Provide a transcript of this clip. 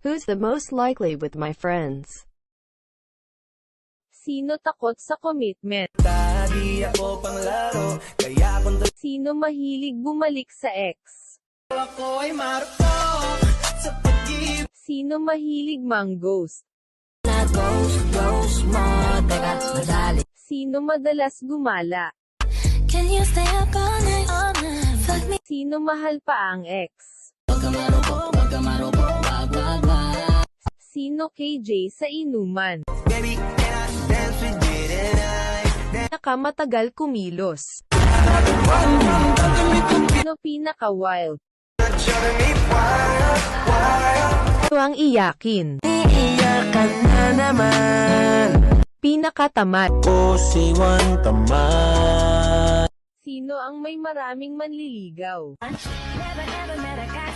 Who's the most likely with my friends? Sino takot sa commitment? Di ako panglaro, kaya kung Sino mahilig bumalik sa ex? ako ay marupok sa pag-ibig. Sino mahilig mang-ghost? Sino madalas gumala? Can you stay up all night? Fuck me. Sino mahal pa ang ex? Sino KJ sa inuman? Baby, can I dance with you tonight? Nakamatagal kumilos? Sino pinaka-wild? Not showing me why. Sino ang iyakin? Iiyakan na naman. Pinakatamad? O siwan taman. Sino ang may maraming manliligaw? Never ever met a guy